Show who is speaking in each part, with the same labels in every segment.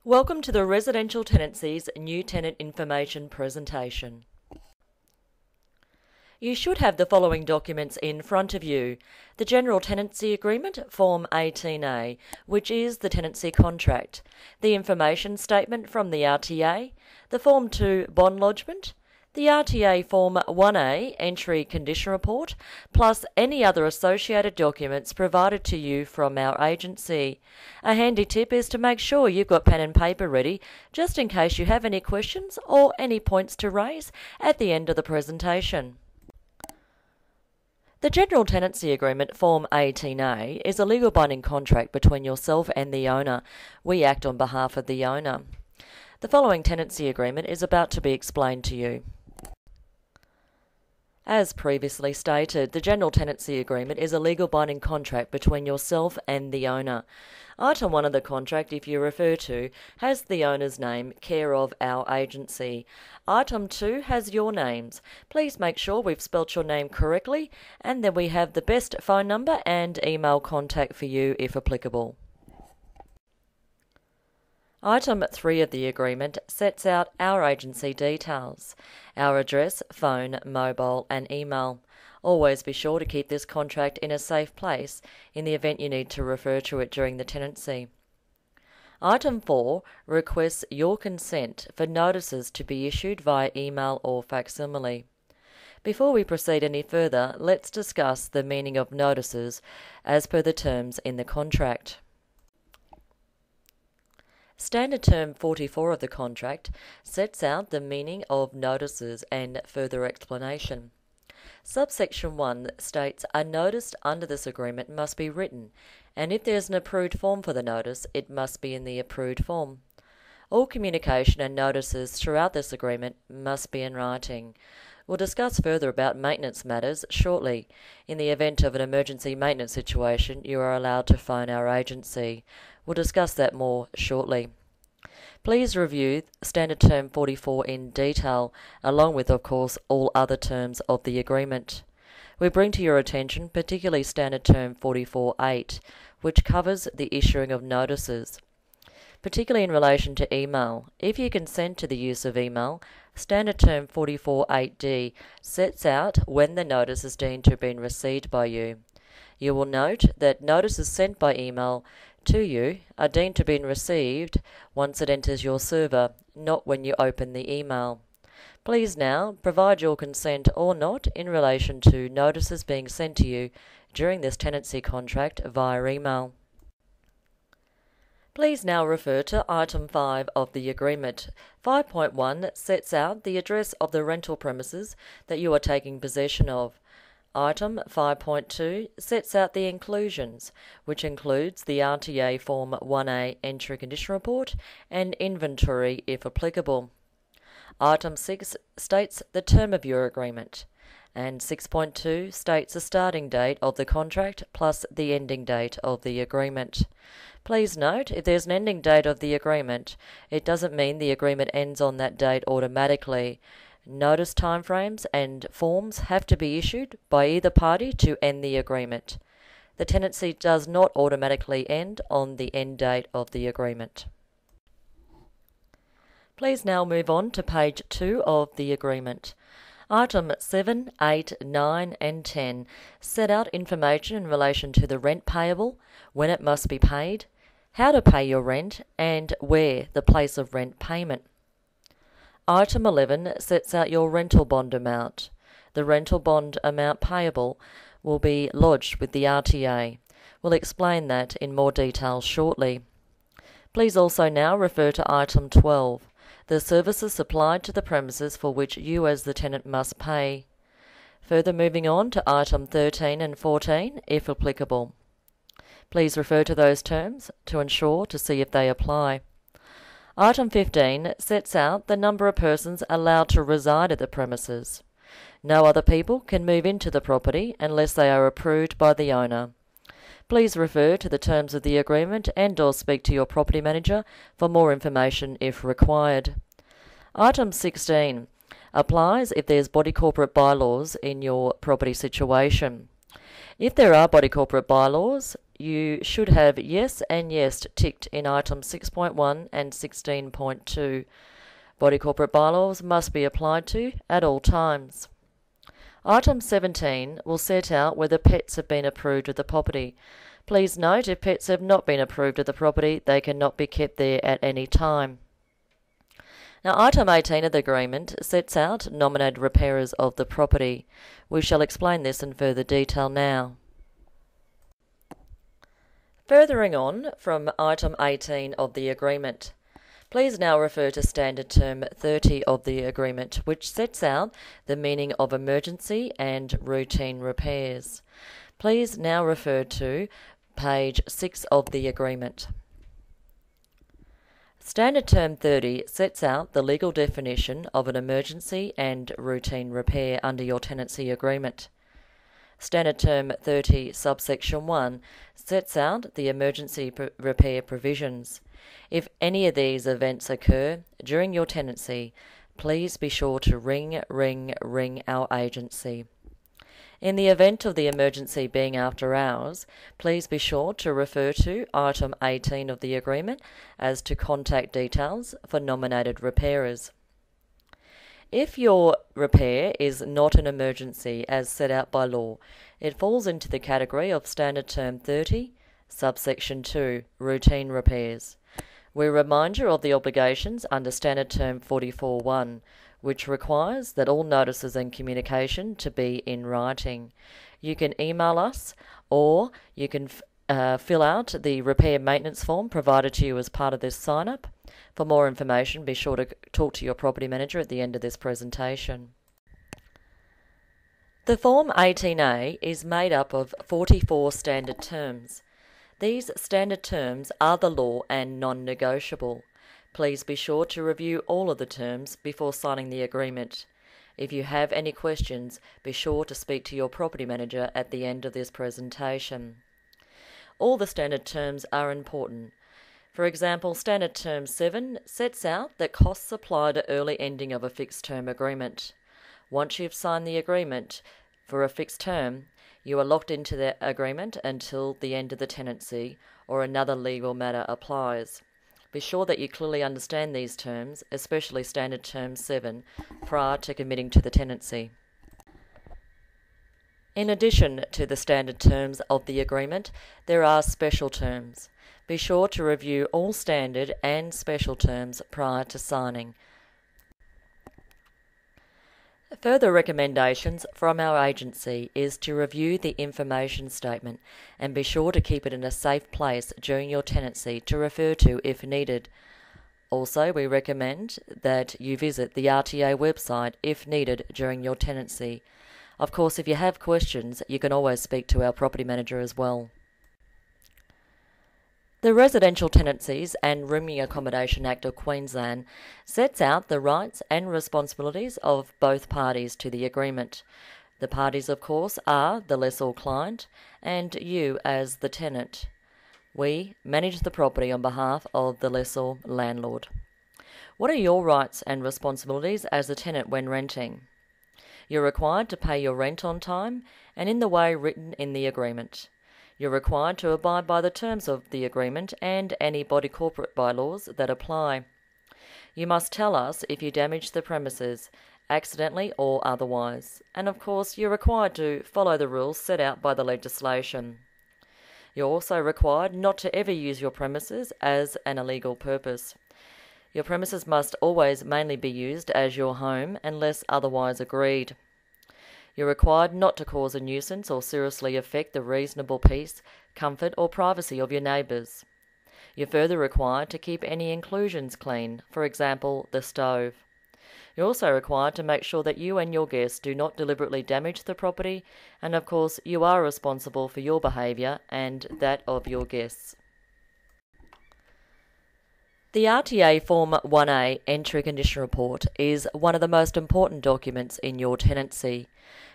Speaker 1: Welcome to the Residential Tenancies New Tenant Information presentation. You should have the following documents in front of you. The General Tenancy Agreement, Form 18A, which is the tenancy contract, the information statement from the RTA, the Form 2 bond lodgement, the RTA Form 1A Entry Condition Report, plus any other associated documents provided to you from our agency. A handy tip is to make sure you've got pen and paper ready, just in case you have any questions or any points to raise at the end of the presentation. The General Tenancy Agreement, Form 18A, is a legal binding contract between yourself and the owner. We act on behalf of the owner. The following tenancy agreement is about to be explained to you. As previously stated, the General Tenancy Agreement is a legal binding contract between yourself and the owner. Item 1 of the contract, if you refer to, has the owner's name, care of our agency. Item 2 has your names. Please make sure we've spelt your name correctly, and then we have the best phone number and email contact for you if applicable. Item 3 of the agreement sets out our agency details, our address, phone, mobile and email. Always be sure to keep this contract in a safe place in the event you need to refer to it during the tenancy. Item 4 requests your consent for notices to be issued via email or facsimile. Before we proceed any further, let's discuss the meaning of notices as per the terms in the contract. Standard Term 44 of the contract sets out the meaning of notices and further explanation. Subsection 1 states a notice under this agreement must be written, and if there is an approved form for the notice, it must be in the approved form. All communication and notices throughout this agreement must be in writing. We'll discuss further about maintenance matters shortly. In the event of an emergency maintenance situation, you are allowed to phone our agency. We'll discuss that more shortly. Please review Standard Term 44 in detail, along with, of course, all other terms of the agreement. We bring to your attention particularly Standard Term 44.8, which covers the issuing of notices, particularly in relation to email. If you consent to the use of email, Standard Term 44.8d sets out when the notice is deemed to have been received by you. You will note that notices sent by email to you are deemed to have been received once it enters your server, not when you open the email. Please now provide your consent or not in relation to notices being sent to you during this tenancy contract via email. Please now refer to Item 5 of the agreement. 5.1 sets out the address of the rental premises that you are taking possession of. Item 5.2 sets out the inclusions, which includes the RTA Form 1A Entry Condition Report and inventory if applicable. Item 6 states the term of your agreement, and 6.2 states the starting date of the contract plus the ending date of the agreement. Please note, if there's an ending date of the agreement, it doesn't mean the agreement ends on that date automatically. Notice timeframes and forms have to be issued by either party to end the agreement. The tenancy does not automatically end on the end date of the agreement. Please now move on to page 2 of the agreement. Item 7, 8, 9 and 10 set out information in relation to the rent payable, when it must be paid, how to pay your rent, and where the place of rent payment. Item 11 sets out your rental bond amount. The rental bond amount payable will be lodged with the RTA. We'll explain that in more detail shortly. Please also now refer to Item 12, the services supplied to the premises for which you as the tenant must pay. Further moving on to Item 13 and 14, if applicable. Please refer to those terms to ensure to see if they apply. Item 15 sets out the number of persons allowed to reside at the premises. No other people can move into the property unless they are approved by the owner. Please refer to the terms of the agreement and/or speak to your property manager for more information if required. Item 16 applies if there's body corporate bylaws in your property situation. If there are body corporate bylaws, you should have yes and yes ticked in items 6.1 and 16.2. Body corporate bylaws must be applied to at all times. Item 17 will set out whether pets have been approved of the property. Please note, if pets have not been approved of the property, they cannot be kept there at any time. Now, item 18 of the agreement sets out nominated repairers of the property. We shall explain this in further detail now. Furthering on from item 18 of the agreement, please now refer to standard term 30 of the agreement, which sets out the meaning of emergency and routine repairs. Please now refer to page 6 of the agreement. Standard term 30 sets out the legal definition of an emergency and routine repair under your tenancy agreement. Standard term 30 subsection 1 sets out the emergency repair provisions. If any of these events occur during your tenancy, please be sure to ring our agency. In the event of the emergency being after hours, please be sure to refer to item 18 of the agreement as to contact details for nominated repairers. If your repair is not an emergency as set out by law, it falls into the category of Standard Term 30, subsection 2, routine repairs. We remind you of the obligations under Standard Term 44.1, which requires that all notices and communication to be in writing. You can email us, or you can fill out the repair maintenance form provided to you as part of this sign-up. For more information, be sure to talk to your property manager at the end of this presentation. The Form 18A is made up of 44 standard terms. These standard terms are the law and non-negotiable. Please be sure to review all of the terms before signing the agreement. If you have any questions, be sure to speak to your property manager at the end of this presentation. All the standard terms are important. For example, Standard Term 7 sets out that costs apply to early ending of a fixed term agreement. Once you've signed the agreement for a fixed term, you are locked into the agreement until the end of the tenancy or another legal matter applies. Be sure that you clearly understand these terms, especially Standard Term 7, prior to committing to the tenancy. In addition to the standard terms of the agreement, there are special terms. Be sure to review all standard and special terms prior to signing. Further recommendations from our agency is to review the information statement and be sure to keep it in a safe place during your tenancy to refer to if needed. Also, we recommend that you visit the RTA website if needed during your tenancy. Of course, if you have questions, you can always speak to our property manager as well. The Residential Tenancies and Rooming Accommodation Act of Queensland sets out the rights and responsibilities of both parties to the agreement. The parties, of course, are the lessor client and you as the tenant. We manage the property on behalf of the lessor landlord. What are your rights and responsibilities as a tenant when renting? You're required to pay your rent on time and in the way written in the agreement. You're required to abide by the terms of the agreement and any body corporate bylaws that apply. You must tell us if you damage the premises, accidentally or otherwise. And of course, you're required to follow the rules set out by the legislation. You're also required not to ever use your premises as an illegal purpose. Your premises must always mainly be used as your home unless otherwise agreed. You're required not to cause a nuisance or seriously affect the reasonable peace, comfort or privacy of your neighbours. You're further required to keep any inclusions clean, for example, the stove. You're also required to make sure that you and your guests do not deliberately damage the property, and of course you are responsible for your behaviour and that of your guests. The RTA Form 1A Entry Condition Report is one of the most important documents in your tenancy.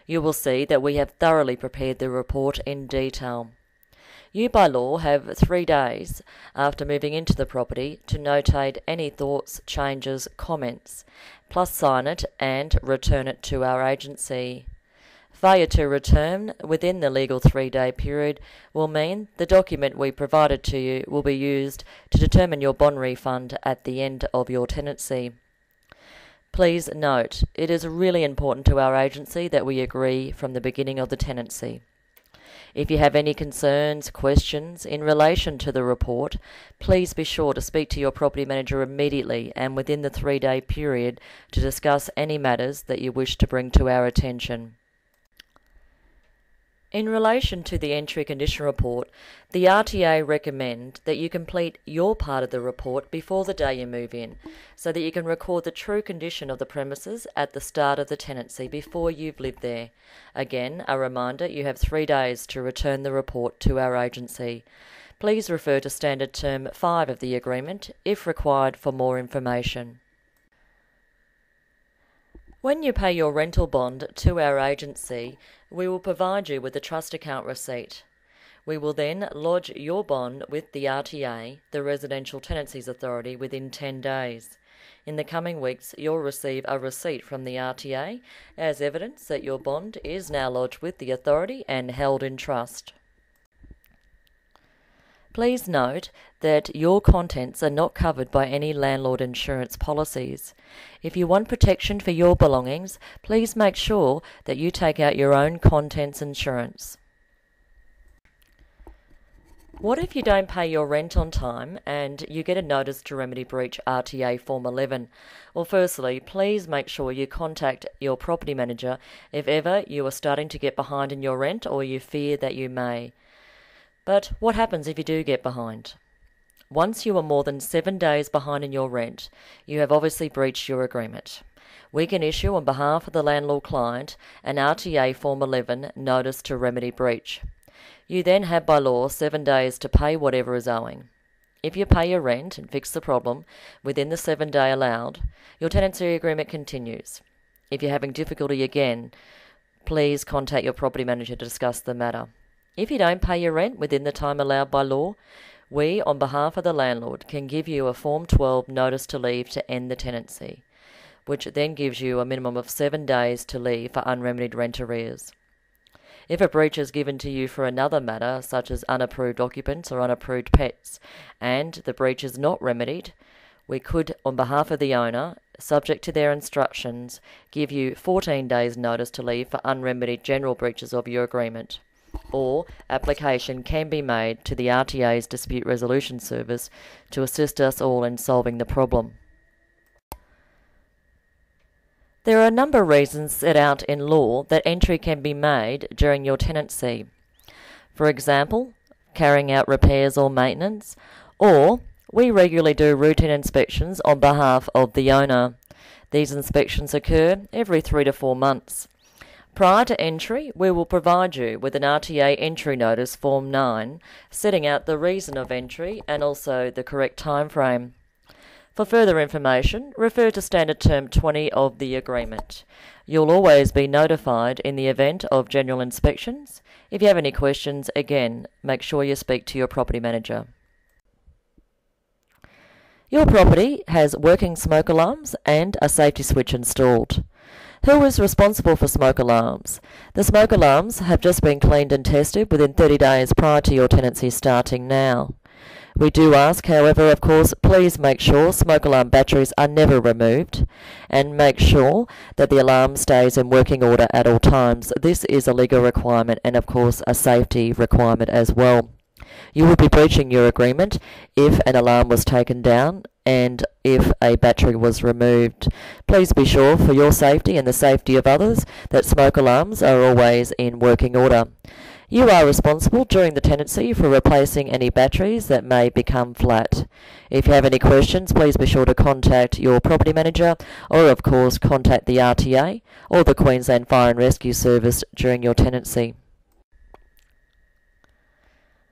Speaker 1: You will see that we have thoroughly prepared the report in detail. You by law have 3 days after moving into the property to notate any thoughts, changes, comments, plus sign it and return it to our agency. Failure to return within the legal 3-day period will mean the document we provided to you will be used to determine your bond refund at the end of your tenancy. Please note, it is really important to our agency that we agree from the beginning of the tenancy. If you have any concerns, questions in relation to the report, please be sure to speak to your property manager immediately and within the 3-day period to discuss any matters that you wish to bring to our attention. In relation to the entry condition report, the RTA recommend that you complete your part of the report before the day you move in, so that you can record the true condition of the premises at the start of the tenancy before you've lived there. Again, a reminder, you have 3 days to return the report to our agency. Please refer to Standard Term 5 of the agreement if required for more information. When you pay your rental bond to our agency, we will provide you with a trust account receipt. We will then lodge your bond with the RTA, the Residential Tenancies Authority, within 10 days. In the coming weeks, you'll receive a receipt from the RTA as evidence that your bond is now lodged with the authority and held in trust. Please note that your contents are not covered by any landlord insurance policies. If you want protection for your belongings, please make sure that you take out your own contents insurance. What if you don't pay your rent on time and you get a notice to remedy breach RTA Form 11? Well, firstly, please make sure you contact your property manager if ever you are starting to get behind in your rent or you fear that you may. But what happens if you do get behind? Once you are more than 7 days behind in your rent, you have obviously breached your agreement. We can issue on behalf of the landlord client an RTA Form 11 notice to remedy breach. You then have by law 7 days to pay whatever is owing. If you pay your rent and fix the problem within the 7-day allowed, your tenancy agreement continues. If you're having difficulty again, please contact your property manager to discuss the matter. If you don't pay your rent within the time allowed by law, we, on behalf of the landlord, can give you a Form 12 notice to leave to end the tenancy, which then gives you a minimum of 7 days to leave for unremedied rent arrears. If a breach is given to you for another matter, such as unapproved occupants or unapproved pets, and the breach is not remedied, we could, on behalf of the owner, subject to their instructions, give you 14 days notice to leave for unremedied general breaches of your agreement. Or application can be made to the RTA's Dispute Resolution Service to assist us all in solving the problem. There are a number of reasons set out in law that entry can be made during your tenancy. For example, carrying out repairs or maintenance, or we regularly do routine inspections on behalf of the owner. These inspections occur every 3 to 4 months. Prior to entry, we will provide you with an RTA entry notice Form 9, setting out the reason of entry and also the correct time frame. For further information, refer to Standard Term 20 of the agreement. You'll always be notified in the event of general inspections. If you have any questions, again, make sure you speak to your property manager. Your property has working smoke alarms and a safety switch installed. Who is responsible for smoke alarms? The smoke alarms have just been cleaned and tested within 30 days prior to your tenancy starting now. We do ask, however, of course, please make sure smoke alarm batteries are never removed and make sure that the alarm stays in working order at all times. This is a legal requirement and, of course, a safety requirement as well. You would be breaching your agreement if an alarm was taken down and if a battery was removed. Please be sure, for your safety and the safety of others, that smoke alarms are always in working order. You are responsible during the tenancy for replacing any batteries that may become flat. If you have any questions, please be sure to contact your property manager or, of course, contact the RTA or the Queensland Fire and Rescue Service during your tenancy.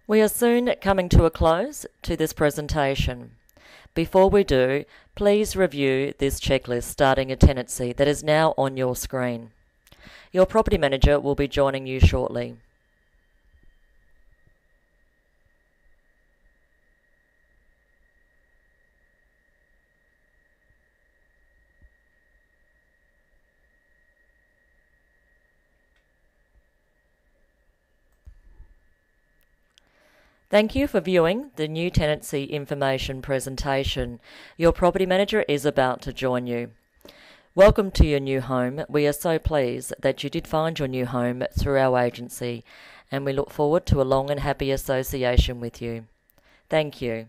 Speaker 1: We are soon coming to a close to this presentation. Before we do, please review this checklist starting a tenancy that is now on your screen. Your property manager will be joining you shortly. Thank you for viewing the new tenancy information presentation. Your property manager is about to join you. Welcome to your new home. We are so pleased that you did find your new home through our agency, and we look forward to a long and happy association with you. Thank you.